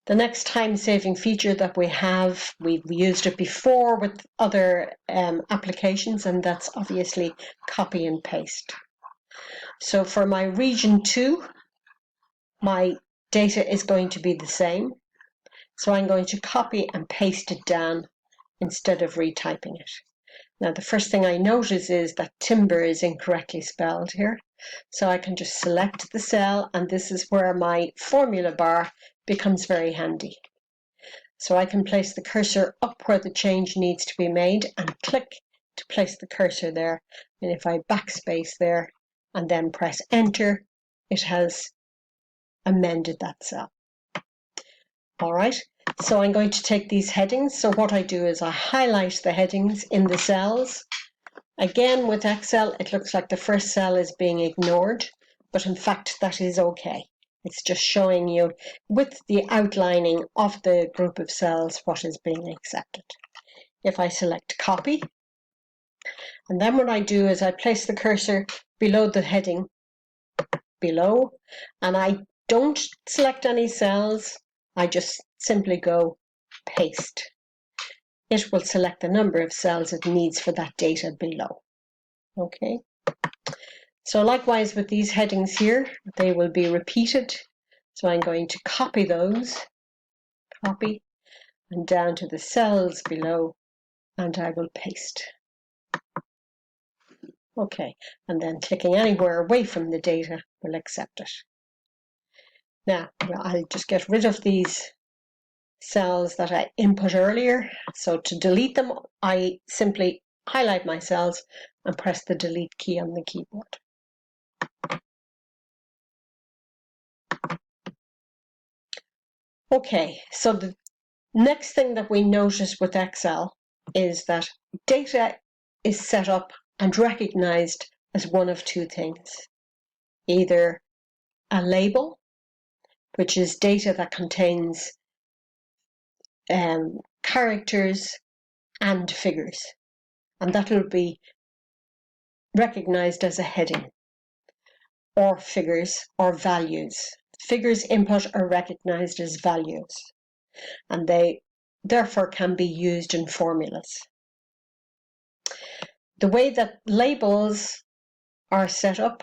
The next time-saving feature that we have, we've used it before with other applications, and that's obviously copy and paste. So for my region 2, my data is going to be the same. So I'm going to copy and paste it down instead of retyping it. Now the first thing I notice is that timber is incorrectly spelled here. So I can just select the cell, and this is where my formula bar becomes very handy. So I can place the cursor up where the change needs to be made and click to place the cursor there. And if I backspace there and then press enter, it has amended that cell. All right, so I'm going to take these headings. So what I do is I highlight the headings in the cells. Again, with Excel, it looks like the first cell is being ignored, but in fact that is okay. It's just showing you with the outlining of the group of cells what is being accepted. If I select copy, and then what I do is I place the cursor below the heading below, and I don't select any cells, I just simply go paste. It will select the number of cells it needs for that data below. Okay. So likewise with these headings here, they will be repeated. So I'm going to copy those, copy, and down to the cells below, and I will paste. Okay, and then clicking anywhere away from the data will accept it. Now, I'll just get rid of these cells that I input earlier. So to delete them, I simply highlight my cells and press the delete key on the keyboard. Okay, so the next thing that we notice with Excel is that data is set up and recognized as one of two things. Either a label, which is data that contains characters and figures, and that will be recognized as a heading, or figures or values. Figures input are recognized as values, and they therefore can be used in formulas. The way that labels are set up,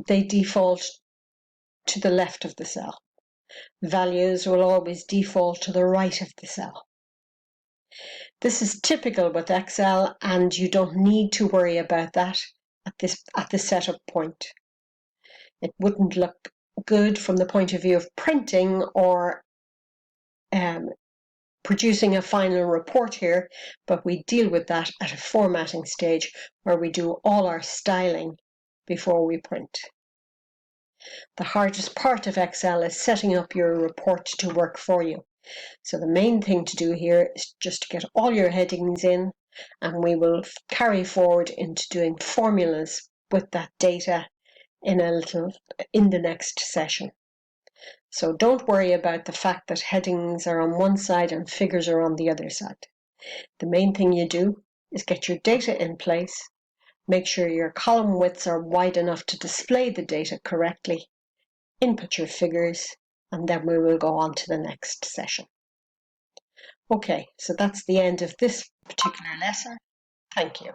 they default to the left of the cell. Values will always default to the right of the cell. This is typical with Excel, and you don't need to worry about that at the setup point. It wouldn't look good from the point of view of printing or producing a final report here, but we deal with that at a formatting stage where we do all our styling before we print. The hardest part of Excel is setting up your report to work for you. So the main thing to do here is just to get all your headings in, and we will carry forward into doing formulas with that data in the next session. So don't worry about the fact that headings are on one side and figures are on the other side. The main thing you do is get your data in place, make sure your column widths are wide enough to display the data correctly, input your figures, and then we will go on to the next session. Okay, so that's the end of this particular lesson. Thank you.